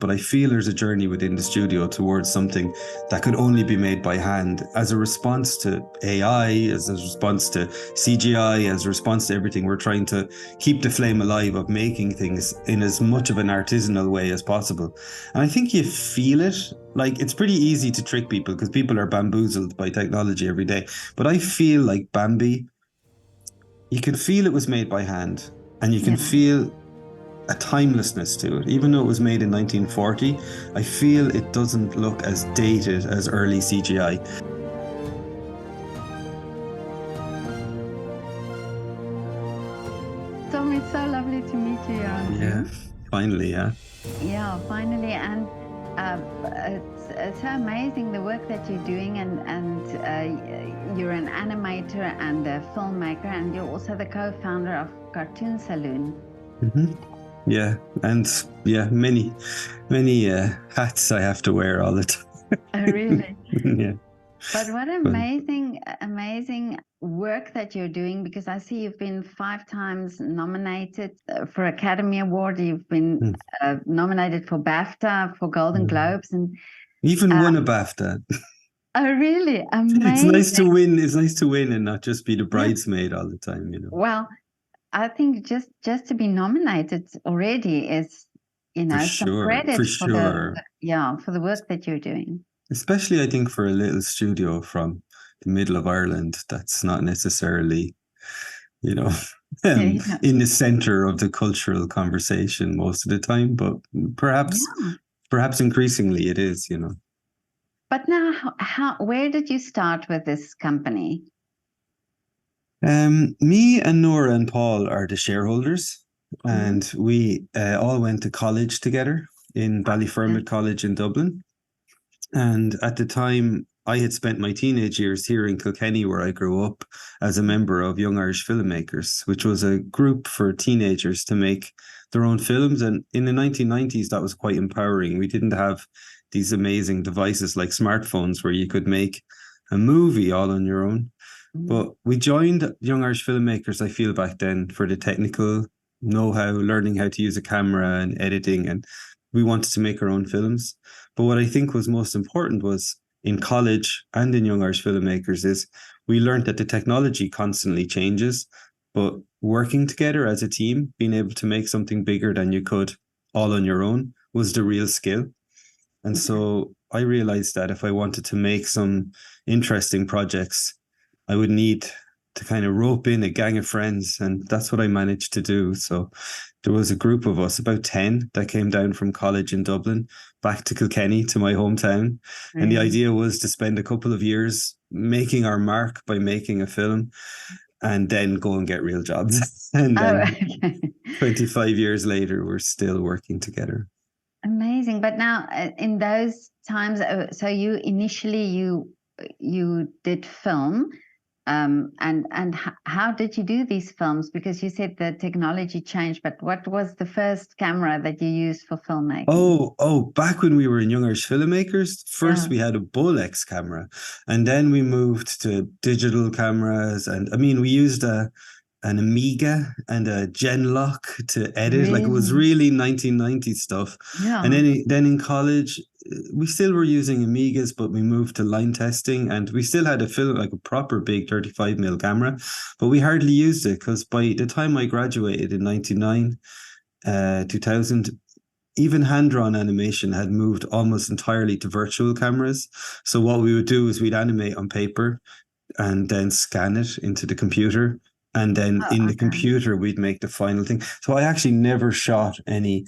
but I feel there's a journey within the studio towards something that could only be made by hand as a response to AI, as a response to CGI, as a response to everything. We're trying to keep the flame alive of making things in as much of an artisanal way as possible. And I think you feel it. Like, it's pretty easy to trick people because people are bamboozled by technology every day. But I feel like Bambi, you can feel it was made by hand, and you can Yeah. feel a timelessness to it. Even though it was made in 1940, I feel it doesn't look as dated as early CGI. Tom, it's so lovely to meet you, Yeah, Auntie. finally, yeah. Yeah, finally. And it's so amazing the work that you're doing, and you're an animator and a filmmaker, and you're also the co-founder of Cartoon Saloon. Mm-hmm. Yeah, and yeah, many hats I have to wear all the time. Oh, really? Yeah. But what amazing work that you're doing, because I see you've been 5 times nominated for Academy Award. You've been nominated for BAFTA, for Golden Globes, and Even won a BAFTA. oh, really? It's nice to Amazing. win. It's nice to win and not just be the Yeah. bridesmaid all the time, Well, I think just to be nominated already is, For some sure, credit for for sure. for the work that you're doing. Especially, I think, for a little studio from the middle of Ireland that's not necessarily, you know, Yeah. in the center of the cultural conversation most of the time, but perhaps, Yeah. perhaps increasingly it is. But now, where did you start with this company? Me and Nora and Paul are the shareholders, Mhm. and we all went to college together in Yeah. Ballyfermot College in Dublin. And at the time, I had spent my teenage years here in Kilkenny, where I grew up, as a member of Young Irish Filmmakers, which was a group for teenagers to make their own films. And in the 1990s, that was quite empowering. We didn't have these amazing devices like smartphones where you could make a movie all on your own. Mhm. But we joined Young Irish Filmmakers, I feel, back then for the technical know-how, learning how to use a camera and editing, and we wanted to make our own films. But what I think was most important was in college and in Young Irish Filmmakers is we learned that the technology constantly changes, but working together as a team, being able to make something bigger than you could all on your own was the real skill. And Yeah. so I realized that if I wanted to make some interesting projects, I would need to kind of rope in a gang of friends. And that's what I managed to do. So there was a group of us, about 10, that came down from college in Dublin back to Kilkenny, to my hometown. And the Really? idea was to spend a couple of years making our mark by making a film and then go and get real jobs. And Oh, then okay. 25 years later, we're still working together. Amazing. But now, in those times, so you initially you did film, and how did you do these films? Because you said the technology changed, but what was the first camera that you used for filmmaking? Back when we were in Young Irish Filmmakers, first Yeah. we had a Bolex camera, and then we moved to digital cameras. And I mean, we used an Amiga and a Genlock to edit. Like, it was Really? really 1990s stuff. And Yeah. then in college, we still were using Amigas, but we moved to line testing, and we still had a film, like a proper big 35mm camera, but we hardly used it because by the time I graduated in 99, 2000, even hand-drawn animation had moved almost entirely to virtual cameras. So what we would do is we'd animate on paper and then scan it into the computer. And then Oh, in the okay. computer, we'd make the final thing. So I actually never shot any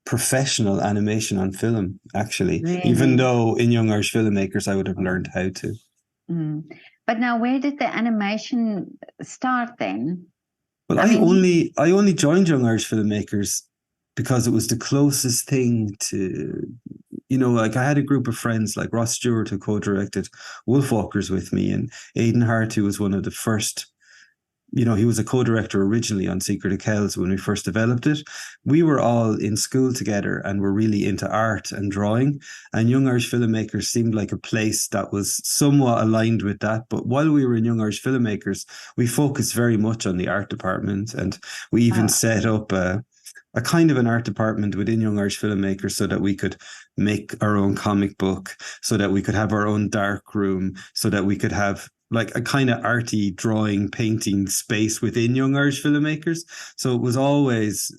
professional animation on film, actually, even Really? though in Young Irish Filmmakers, I would have learned how to. Mm. But now, where did the animation start then? But I I mean, only I only joined Young Irish Filmmakers because it was the closest thing to, like, I had a group of friends like Ross Stewart, who co-directed Wolfwalkers with me, and Aidan Hart, who was one of the first. He was a co-director originally on Secret of Kells when we first developed it. We were all in school together and were really into art and drawing. And Young Irish Filmmakers seemed like a place that was somewhat aligned with that. But while we were in Young Irish Filmmakers, we focused very much on the art department. And we even oh, set up a kind of an art department within Young Irish Filmmakers so that we could make our own comic book, so that we could have our own dark room, so that we could have like a kind of arty drawing, painting space within Young Irish Filmmakers. So it was always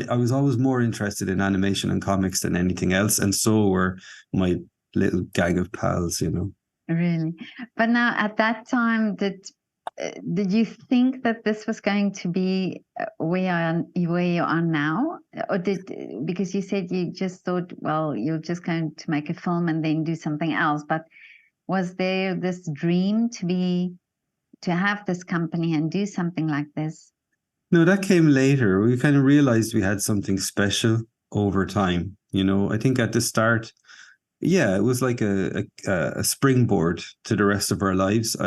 I was always more interested in animation and comics than anything else. And so were my little gang of pals, you know. Really? But now at that time, did you think that this was going to be where you are now? Or because you said you just thought, well, you're just going to make a film and then do something else. But was there this dream to have this company and do something like this? No, that came later. We kind of realized we had something special over time. You know, I think at the start, yeah, it was like a springboard to the rest of our lives.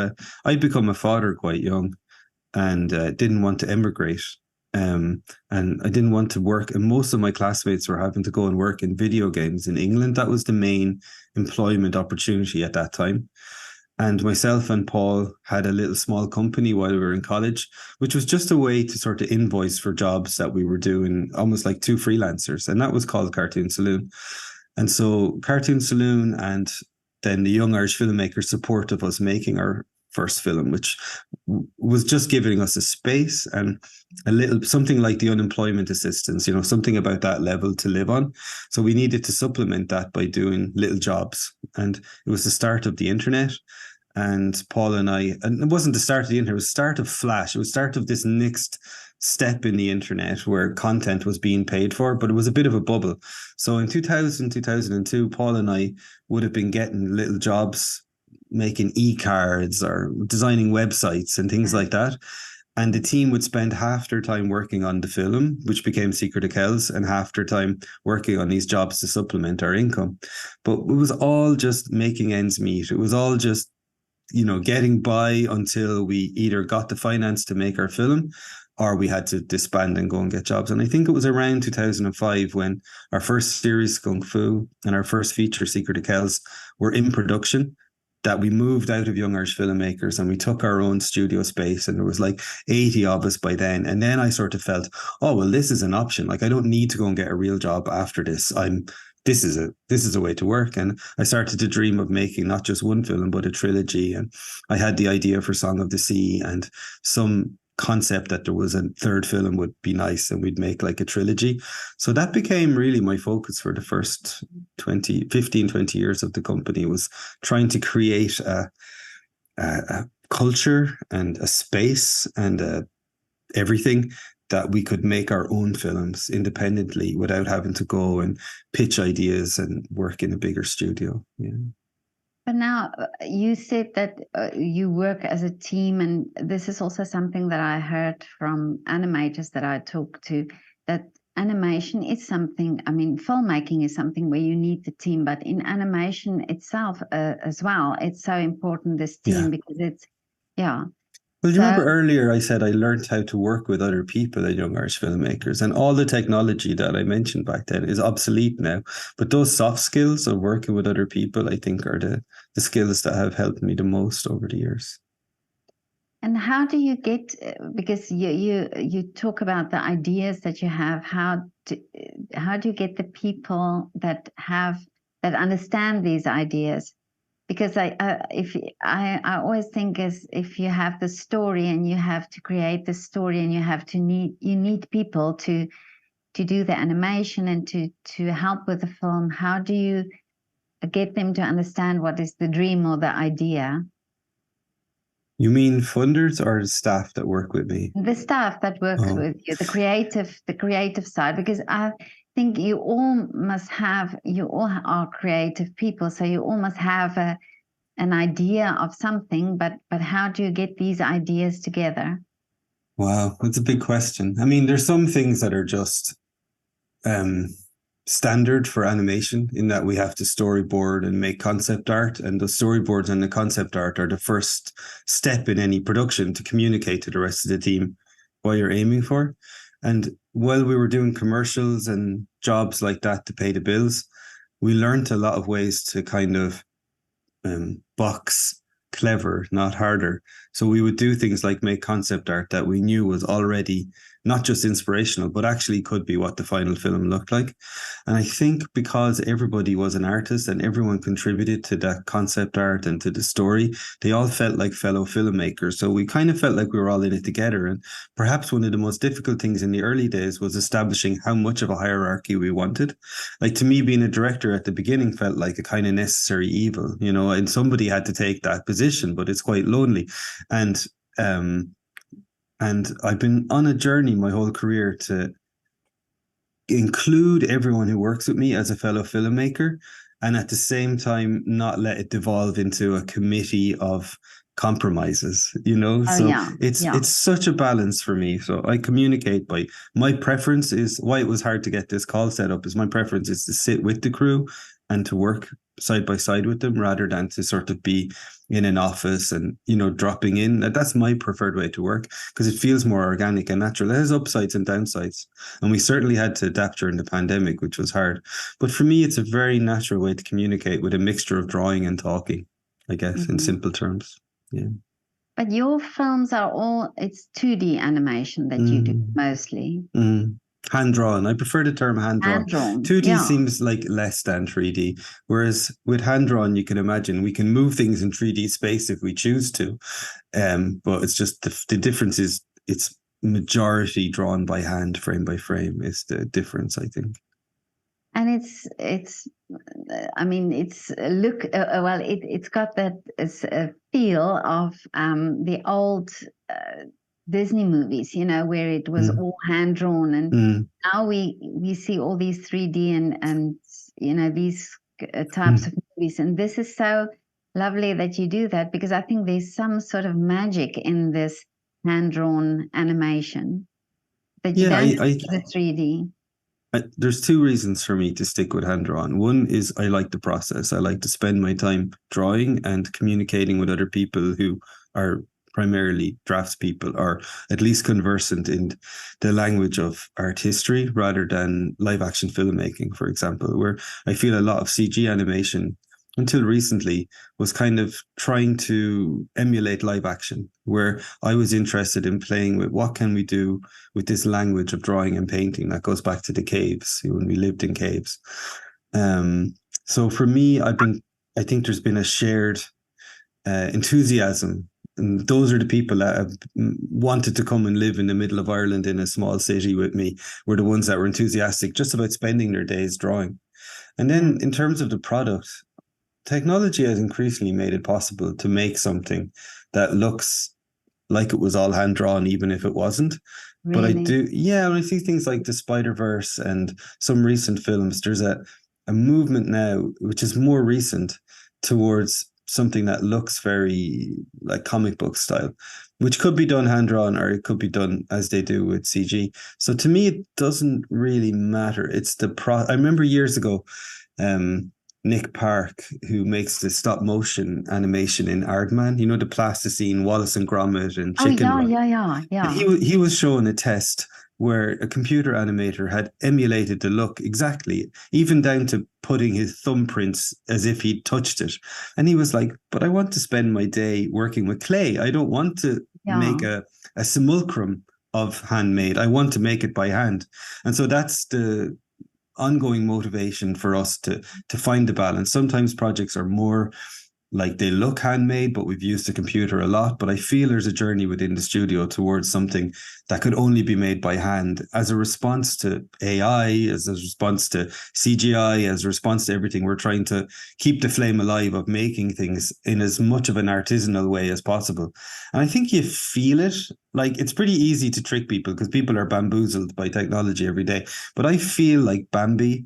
I'd become a father quite young and didn't want to emigrate. And I didn't want to work. And most of my classmates were having to go and work in video games in England. That was the main employment opportunity at that time. And myself and Paul had a little small company while we were in college, which was just a way to sort of invoice for jobs that we were doing, almost like two freelancers. And that was called Cartoon Saloon. And so Cartoon Saloon and then the Young Irish Filmmakers support of us making our first film, which was just giving us a space and a little something like the unemployment assistance, you know, something about that level to live on. So we needed to supplement that by doing little jobs. And it was the start of the internet. And Paul and it wasn't the start of the internet, it was the start of Flash. It was the start of this next step in the internet where content was being paid for, but it was a bit of a bubble. So in 2000, 2002, Paul and I would have been getting little jobs making e-cards or designing websites and things like that. And the team would spend half their time working on the film, which became Secret of Kells, and half their time working on these jobs to supplement our income. But it was all just making ends meet. It was all just, you know, getting by until we either got the finance to make our film or we had to disband and go and get jobs. And I think it was around 2005 when our first series, Kung Fu, and our first feature, Secret of Kells, were in production, that we moved out of Young Irish Filmmakers and we took our own studio space, and there was like 80 of us by then. And then I sort of felt, oh, well, this is an option. Like, I don't need to go and get a real job after this. This is a way to work. And I started to dream of making not just one film, but a trilogy. And I had the idea for Song of the Sea and some concept that there was a third film would be nice and we'd make like a trilogy. So that became really my focus for the first 20 years of the company, was trying to create a culture and a space and everything that we could make our own films independently without having to go and pitch ideas and work in a bigger studio. Yeah. But now you said that you work as a team, and this is also something that I heard from animators that I talked to, that animation is something, I mean, filmmaking is something where you need the team, but in animation itself as well, it's so important, this team, Yeah. because it's, yeah. Well, do you remember So, earlier I said I learned how to work with other people at Young Irish Filmmakers, and all the technology that I mentioned back then is obsolete now. But those soft skills of working with other people, I think, are the skills that have helped me the most over the years. and how do you get, because you talk about the ideas that you have, how do you get the people that understand these ideas? Because I always think as if you have the story and you have to create the story and you need people to do the animation and to help with the film. How do you get them to understand what is the dream or the idea? You mean funders or staff that work with me? The staff that works Oh, with you, the creative side, because I think you all are creative people, so you all must have an idea of something, but how do you get these ideas together? wow. That's a big question. I mean, there's some things that are just um, standard for animation in that we have to storyboard and make concept art. And the storyboards and the concept art are the first step in any production to communicate to the rest of the team what you're aiming for. And while we were doing commercials and jobs like that to pay the bills, we learned a lot of ways to kind of box clever, not harder. So we would do things like make concept art that we knew was already not just inspirational, but actually could be what the final film looked like. And I think because everybody was an artist and everyone contributed to that concept art and to the story, they all felt like fellow filmmakers. So we kind of felt like we were all in it together. And perhaps one of the most difficult things in the early days was establishing how much of a hierarchy we wanted. Like to me, being a director at the beginning felt like a kind of necessary evil, and somebody had to take that position, but it's quite lonely. And um, and I've been on a journey my whole career to include everyone who works with me as a fellow filmmaker, and at the same time not let it devolve into a committee of compromises. Oh So yeah, it's yeah. it's such a balance for me. So I communicate by my preference is why it was hard to get this call set up is my preference is to sit with the crew and to work side by side with them rather than to sort of be in an office and dropping in. That's my preferred way to work because it feels more organic and natural. It has upsides and downsides, and we certainly had to adapt during the pandemic, which was hard. But for me, it's a very natural way to communicate with a mixture of drawing and talking, I guess, in Mhm. simple terms. Yeah. But your films are it's 2D animation that you do Mm, mostly. mm. Hand drawn. I prefer the term hand drawn. Hand drawn. 2D Yeah. seems like less than 3D, whereas with hand drawn, you can imagine we can move things in 3D space if we choose to. But it's just the difference is it's majority drawn by hand, frame by frame, is the difference, I think. And it's I mean it's look well it's got that feel of the old Disney movies, where it was Mm, all hand drawn, and mm, now we see all these 3D and these types mm. of movies, and this is so lovely that you do that, because I think there's some sort of magic in this hand drawn animation that you Yeah, don't I, see the 3D. there's two reasons for me to stick with hand drawn. One is I like the process. I like to spend my time drawing and communicating with other people who are primarily draftspeople or at least conversant in the language of art history rather than live action filmmaking, for example, where I feel a lot of CG animation until recently was kind of trying to emulate live action, where I was interested in playing with what can we do with this language of drawing and painting that goes back to the caves when we lived in caves. Um, so for me, I think there's been a shared enthusiasm. And those are the people that have wanted to come and live in the middle of Ireland in a small city with me, were the ones that were enthusiastic just about spending their days drawing. And Yeah, then in terms of the product, technology has increasingly made it possible to make something that looks like it was all hand drawn, even if it wasn't. But I really. do, yeah, when I see things like the Spider Verse and some recent films, there's a movement now, which is more recent, towards something that looks very like comic book style, which could be done hand drawn or it could be done as they do with CG. So to me, it doesn't really matter. It's the I remember years ago, um, Nick Park, who makes the stop motion animation in Aardman, the plasticine, Wallace and Gromit, and Oh Chicken yeah, Run. yeah, yeah, And yeah, he was showing a test where a computer animator had emulated the look exactly, even down to putting his thumbprints as if he'd touched it. And he was like, "But I want to spend my day working with clay. I don't want to make yeah. a simulacrum of handmade. I want to make it by hand." And so that's the ongoing motivation for us to find the balance. Sometimes projects are more like they look handmade, but we've used the computer a lot. But I feel there's a journey within the studio towards something that could only be made by hand as a response to AI, as a response to CGI, as a response to everything. We're trying to keep the flame alive of making things in as much of an artisanal way as possible. And I think you feel it. Like it's pretty easy to trick people because people are bamboozled by technology every day. But I feel like Bambi,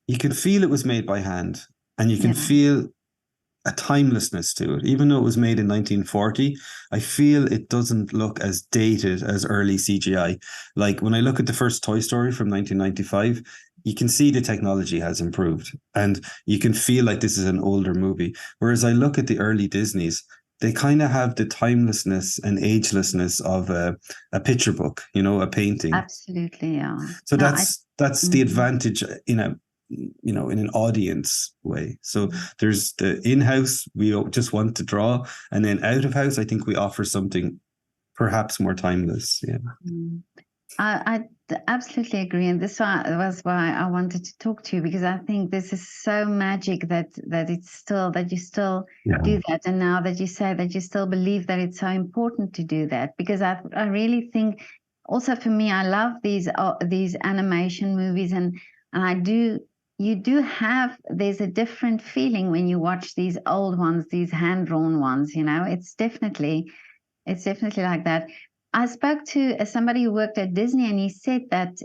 you can feel it was made by hand and you can Yeah. feel a timelessness to it. Even though it was made in 1940, I feel it doesn't look as dated as early CGI. Like when I look at the first Toy Story from 1995, you can see the technology has improved and you can feel like this is an older movie. Whereas I look at the early Disneys, they kind of have the timelessness and agelessness of a picture book, a painting. Absolutely, yeah. So No, that's the mhm. advantage, in an audience way. So there's the in-house, we just want to draw, and then out of house, I think we offer something perhaps more timeless. Yeah. Mm. I absolutely agree, and this was why I wanted to talk to you, because I think this is so magic that you still Yeah. do that, and now that you say that you still believe that it's so important to do that, because I really think also for me, I love these animation movies, and you do have, there's a different feeling when you watch these old ones, these hand drawn ones. It's definitely like that. I spoke to somebody who worked at Disney, and he said that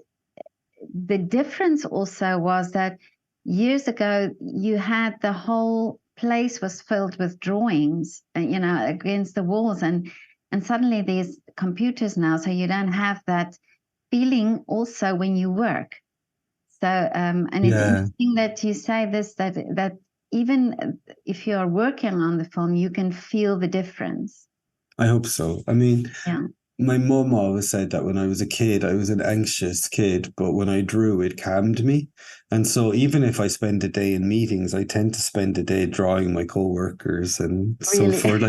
the difference also was that years ago you had the whole place was filled with drawings, against the walls, and suddenly there's computers now, so you don't have that feeling also when you work. So and it's Yeah, interesting that you say this, that even if you are working on the film, you can feel the difference. I hope so. I mean, Yeah. my mum always said that when I was a kid, I was an anxious kid, but when I drew, it calmed me. And so even if I spend a day in meetings, I tend to spend a day drawing my coworkers and so Really. forth.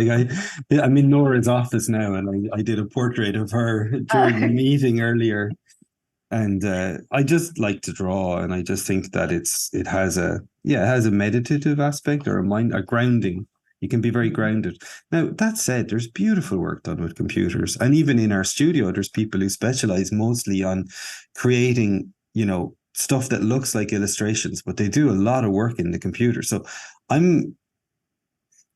I'm in Nora's office now, and I did a portrait of her during the Oh, meeting earlier. And I just like to draw, and I just think that it has a meditative aspect, or a grounding. You can be very grounded. Now, that said, there's beautiful work done with computers, and even in our studio, there's people who specialize mostly on creating, stuff that looks like illustrations, but they do a lot of work in the computer. So I'm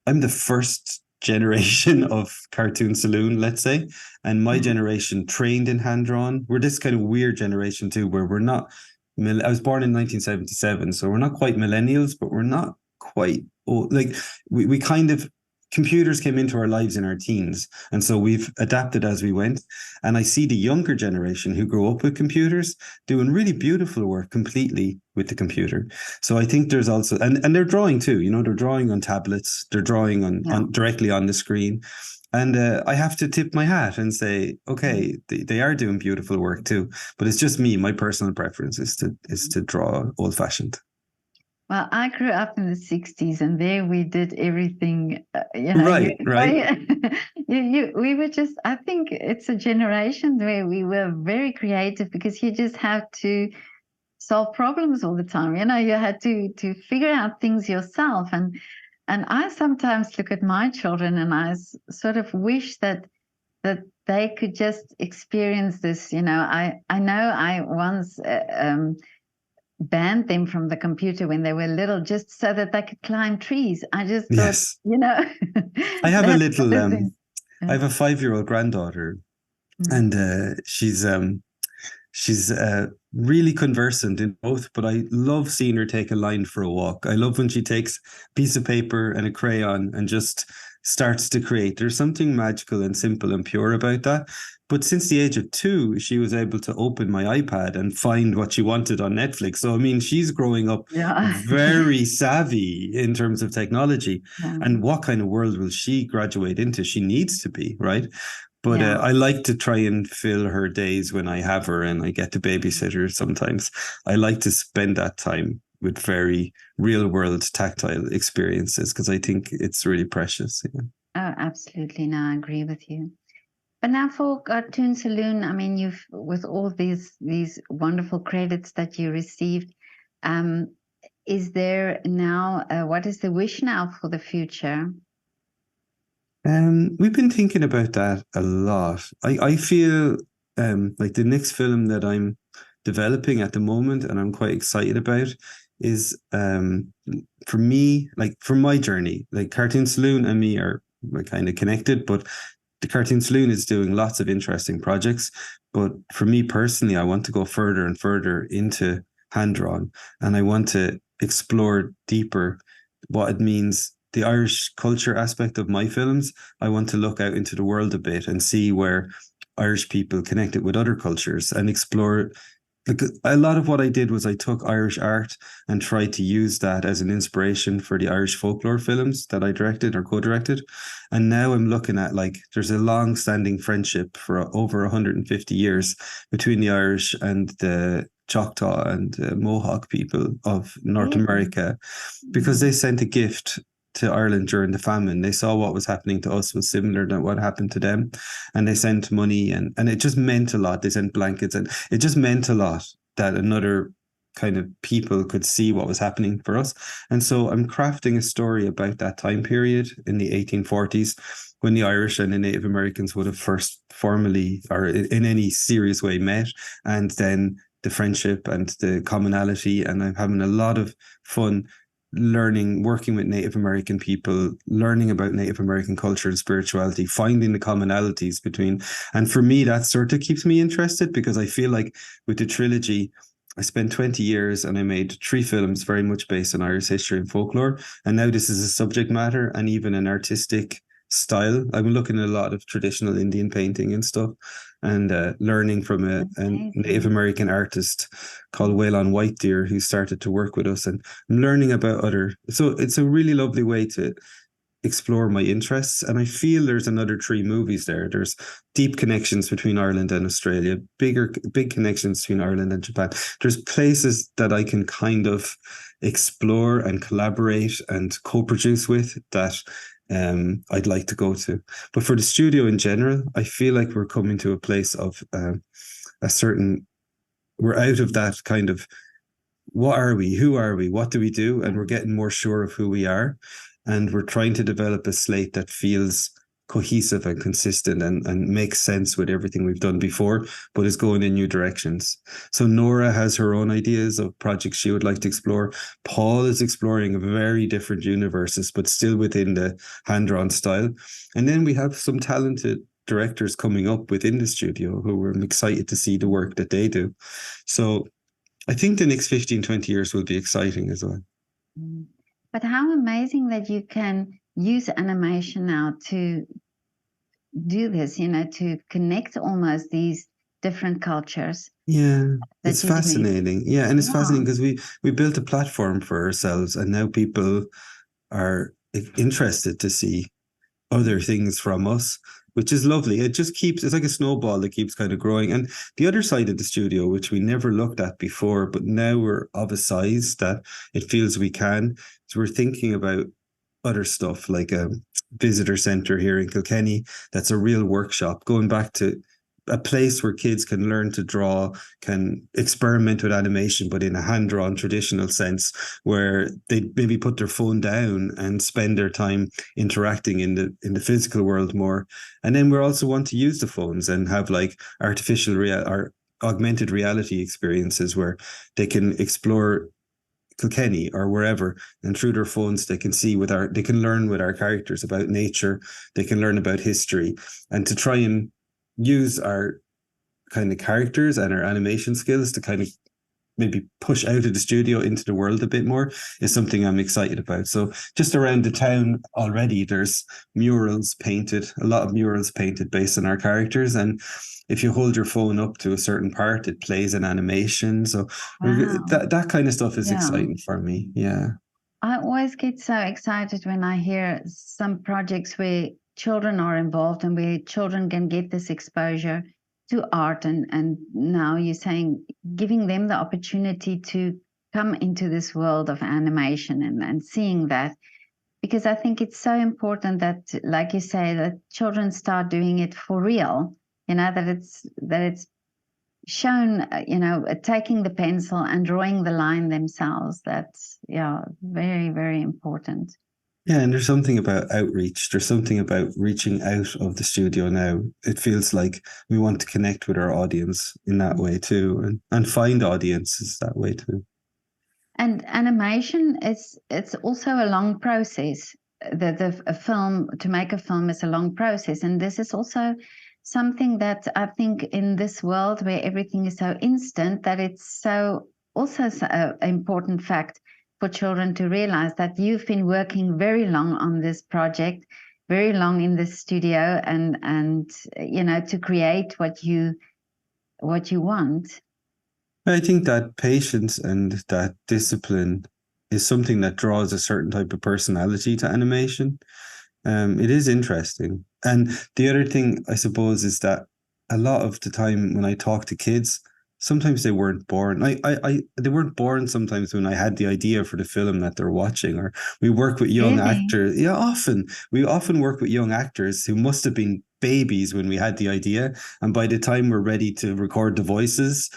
I'm the first generation of Cartoon Saloon, let's say, and my generation trained in hand drawn. We're this kind of weird generation too, where we're not. I was born in 1977, so we're not quite millennials, but we're not quite old. Like we kind of computers came into our lives in our teens, and so we've adapted as we went. And I see the younger generation who grew up with computers doing really beautiful work completely with the computer. So I think there's also, and they're drawing too, they're drawing on tablets, they're drawing yeah. on directly on the screen. And I have to tip my hat and say, okay, they are doing beautiful work too. But it's just me. My personal preference is to draw old fashioned. Well, I grew up in the 60s, and there we did everything, Right, right. we were just, I think it's a generation where we were very creative, because you just have to solve problems all the time. You had to figure out things yourself. And I sometimes look at my children, and sort of wish that they could just experience this. I know I once banned them from the computer when they were little, just so that they could climb trees. I just thought, Yes. I have a that's little, the thing. I Yeah. have a 5-year-old granddaughter, Mm. and she's really conversant in both, but I love seeing her take a line for a walk. I love when she takes a piece of paper and a crayon and just starts to create. There's something magical and simple and pure about that. But since the age of 2, she was able to open my iPad and find what she wanted on Netflix. So, I mean, she's growing up Yeah. very savvy in terms of technology. Yeah. And what kind of world will she graduate into? She needs to be, right? But Yeah. I like to try and fill her days when I have her and I get to babysit her sometimes. I like to spend that time with very real world tactile experiences because I think it's really precious. Yeah. Oh, absolutely. No, I agree with you. But now for Cartoon Saloon, I mean, you've, with all these wonderful credits that you received, um, is there now, what is the wish now for the future? We've been thinking about that a lot. I feel like the next film that I'm developing at the moment and I'm quite excited about is for me, like for my journey, like Cartoon Saloon and me are kind of connected, but the Cartoon Saloon is doing lots of interesting projects. But for me personally, I want to go further and further into hand drawn, and I want to explore deeper what it means. The Irish culture aspect of my films, I want to look out into the world a bit and see where Irish people connect it with other cultures and explore. Like a lot of what I did was I took Irish art and tried to use that as an inspiration for the Irish folklore films that I directed or co-directed. And now I'm looking at, like, there's a long-standing friendship for over 150 years between the Irish and the Choctaw and Mohawk people of North Really? America, because Mm. they sent a gift to Ireland during the famine. They saw what was happening to us was similar to what happened to them, and they sent money, and it just meant a lot. They sent blankets, and it just meant a lot that another kind of people could see what was happening for us. And so I'm crafting a story about that time period in the 1840s, when the Irish and the Native Americans would have first formally or in any serious way met, and then the friendship and the commonality. And I'm having a lot of fun learning, working with Native American people, learning about Native American culture and spirituality, finding the commonalities between. And for me, that sort of keeps me interested, because I feel like with the trilogy, I spent 20 years and I made 3 films very much based on Irish history and folklore. And now this is a subject matter and even an artistic style. I've been looking at a lot of traditional Indian painting and stuff, and learning from a Native Amazing. American artist called Waylon White Deer, who started to work with us, and I'm learning about other. So it's a really lovely way to explore my interests. And I feel there's another 3 movies there. There's deep connections between Ireland and Australia, big connections between Ireland and Japan. There's places that I can kind of explore and collaborate and co-produce with that I'd like to go to. But for the studio in general, I feel like we're coming to a place of a certain, we're out of that kind of what are we? Who are we? What do we do? And we're getting more sure of who we are. And we're trying to develop a slate that feels cohesive and consistent, and makes sense with everything we've done before, but is going in new directions. So Nora has her own ideas of projects she would like to explore. Paul is exploring very different universes, but still within the hand-drawn style. And then we have some talented directors coming up within the studio who we're excited to see the work that they do. So I think the next 15, 20 years will be exciting as well. Mm. But how amazing that you can use animation now to do this, to connect almost these different cultures Yeah, it's that you're doing. fascinating. Yeah, and it's Yeah. fascinating because we built a platform for ourselves, and now people are interested to see other things from us, which is lovely. It just keeps, it's like a snowball that keeps kind of growing. And the other side of the studio, which we never looked at before, but now we're of a size that it feels we can. So we're thinking about other stuff like a visitor center here in Kilkenny. That's a real workshop, going back to a place where kids can learn to draw, can experiment with animation, but in a hand-drawn traditional sense, where they maybe put their phone down and spend their time interacting in the physical world more. And then we also want to use the phones and have like artificial real or augmented reality experiences where they can explore Kilkenny or wherever, and through their phones they can see they can learn with our characters about nature, they can learn about history, and to try and use our kind of characters and our animation skills to kind of maybe push out of the studio into the world a bit more is something I'm excited about. So just around the town already, there's murals painted, a lot of murals painted based on our characters. And if you hold your phone up to a certain part, it plays an animation. So Wow. that kind of stuff is Yeah. exciting for me. Yeah. I always get so excited when I hear some projects where children are involved and where children can get this exposure to art. And now you're saying giving them the opportunity to come into this world of animation and seeing that. Because I think it's so important that, like you say, that children start doing it for real, that it's shown, taking the pencil and drawing the line themselves. That's, yeah, very, very important. Yeah, and there's something about outreach. There's something about reaching out of the studio now. It feels like we want to connect with our audience in that way too, and find audiences that way too. And animation is it's also a long process. A film to make a film is a long process, and this is also something that I think in this world where everything is so instant, that it's so also an important fact for children to realize that you've been working very long on this project, very long in the studio, and to create what you want. I think that patience and that discipline is something that draws a certain type of personality to animation. It is interesting. And the other thing, I suppose, is that a lot of the time when I talk to kids, sometimes they weren't born. They weren't born sometimes when I had the idea for the film that they're watching, or we work with young Really? actors. Yeah, often we often work with young actors who must have been babies when we had the idea, and by the time we're ready to record the voices,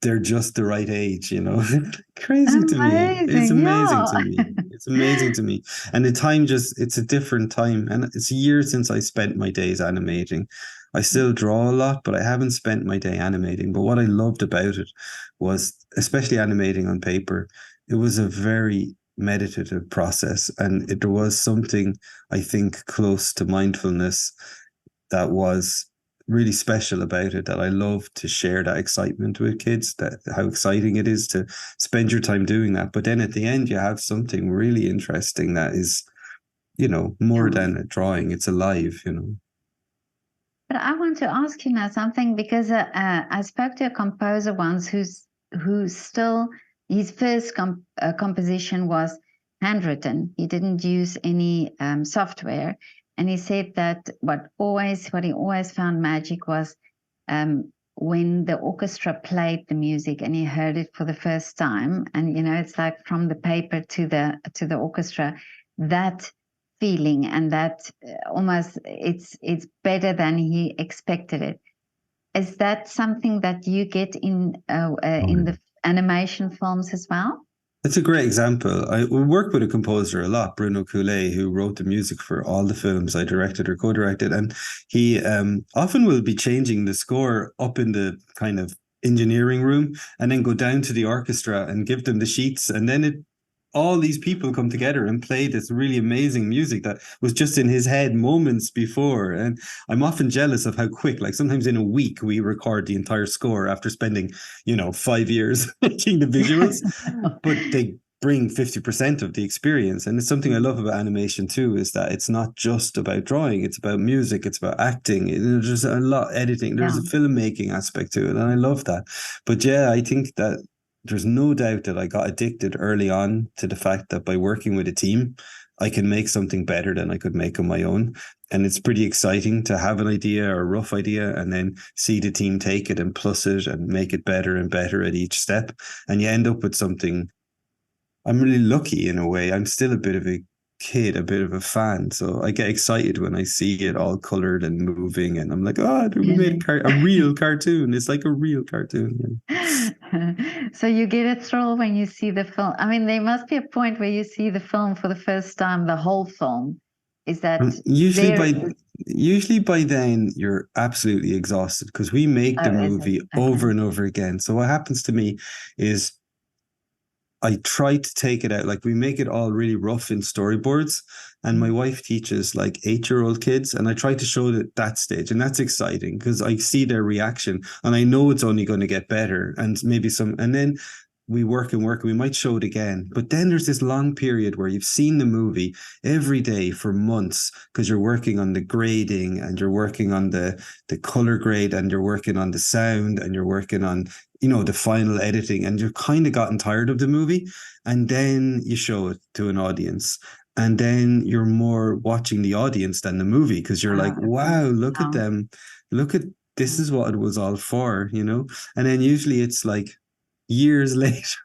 they're just the right age, you know. Crazy to me. It's Amazing. amazing Yeah. to me. It's amazing to me. And the time just, it's a different time. And it's years since I spent my days animating. I still draw a lot, but I haven't spent my day animating. But what I loved about it was, especially animating on paper, it was a very meditative process. And there was something, I think, close to mindfulness that was really special about it, that I love to share that excitement with kids, that how exciting it is to spend your time doing that. But then at the end, you have something really interesting that is, more Yeah. than a drawing, it's alive, you know. But I want to ask you now something because I spoke to a composer once who still his first composition was handwritten. He didn't use any software, and he said that what he always found magic was when the orchestra played the music and he heard it for the first time, and it's like from the paper to the orchestra, that feeling and that almost it's better than he expected it. Is that something that you get in the animation films as well? It's a great example. I we work with a composer a lot, Bruno Coulet, who wrote the music for all the films I directed or co-directed, and he often will be changing the score up in the kind of engineering room, and then go down to the orchestra and give them the sheets, and then all these people come together and play this really amazing music that was just in his head moments before. And I'm often jealous of how quick, like sometimes in a week, we record the entire score after spending, 5 years making the visuals, but they bring 50% of the experience. And it's something I love about animation too, is that it's not just about drawing, it's about music, it's about acting. There's a lot editing, there's a Yeah. filmmaking aspect to it. And I love that. But yeah, I think that there's no doubt that I got addicted early on to the fact that by working with a team, I can make something better than I could make on my own. And it's pretty exciting to have an idea or a rough idea and then see the team take it and plus it and make it better and better at each step. And you end up with something. I'm really lucky in a way. I'm still a bit of a kid, a bit of a fan. So I get excited when I see it all colored and moving. And I'm like, oh, we made Really? a real cartoon. It's like a real cartoon. So you get a thrill when you see the film. I mean, there must be a point where you see the film for the first time, the whole film. Is that Um, Usually there? by usually by then you're absolutely exhausted because we make the Oh, is it? movie Okay. over and over again. So what happens to me is I try to take it out. Like we make it all really rough in storyboards. And my wife teaches like 8-year-old kids. And I try to show that stage. And that's exciting because I see their reaction and I know it's only going to get better. And maybe and then we work and work and we might show it again. But then there's this long period where you've seen the movie every day for months because you're working on the grading and you're working on the color grade and you're working on the sound and you're working on the final editing, and you've kind of gotten tired of the movie, and then you show it to an audience, and then you're more watching the audience than the movie because you're like, Oh, okay. wow, look at Wow. them, look at this is what it was all for. And then usually it's like years later,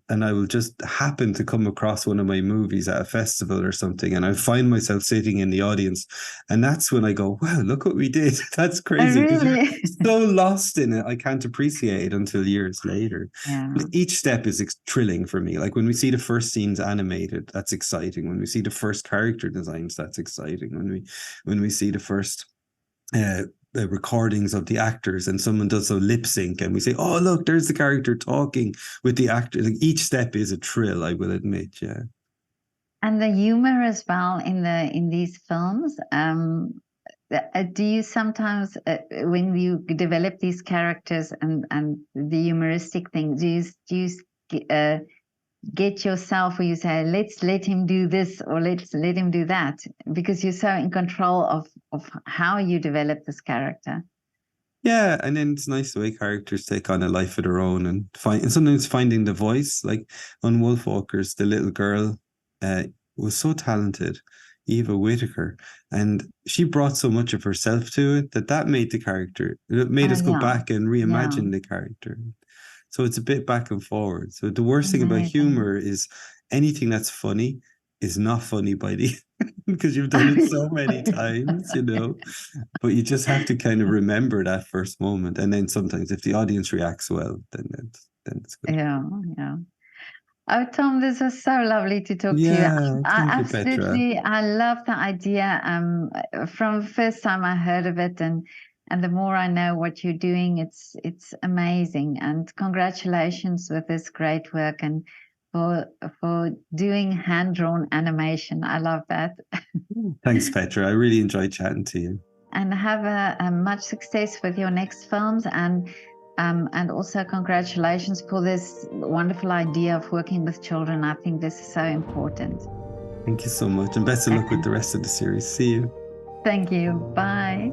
and I will just happen to come across one of my movies at a festival or something, and I find myself sitting in the audience, and that's when I go, wow, look what we did. That's Oh, crazy because you're really? so lost in it. I can't appreciate it until years later. But Yeah. each step is thrilling for me. Like when we see the first scenes animated, that's exciting. When we see the first character designs, that's exciting. When we see the first uh, the recordings of the actors and someone does a lip sync and we say, oh, look, there's the character talking with the actor. Like each step is a thrill, I will admit. Yeah. And the humor as well in these films. Do you sometimes, when you develop these characters and the humoristic thing, do you get yourself where you say, let's let him do this or let's let him do that, because you're so in control of how you develop this character? Yeah, and then it's nice the way characters take on a life of their own and sometimes finding the voice. Like on Wolfwalkers, the little girl uh, was so talented. Eva Whitaker, and she brought so much of herself to it that made the character. It made Oh, us go yeah. back and Yeah. reimagine the character. So it's a bit back and forward. So the worst thing about Amazing. humor is anything that's funny is not funny by the because you've done it so many times, you know. But you just have to kind of remember that first moment, and then sometimes if the audience reacts well, then it's good. Yeah, yeah. Oh, Tom, this was so lovely to talk to you. Yeah, thank you, Petra. I love the idea. From the first time I heard of it, and the more I know what you're doing, it's amazing. And congratulations with this great work and for doing hand drawn animation. I love that. Thanks, Petra. I really enjoyed chatting to you. And have a much success with your next films, and also congratulations for this wonderful idea of working with children. I think this is so important. Thank you so much, and best of luck with the rest of the series. See you. Thank you. Bye.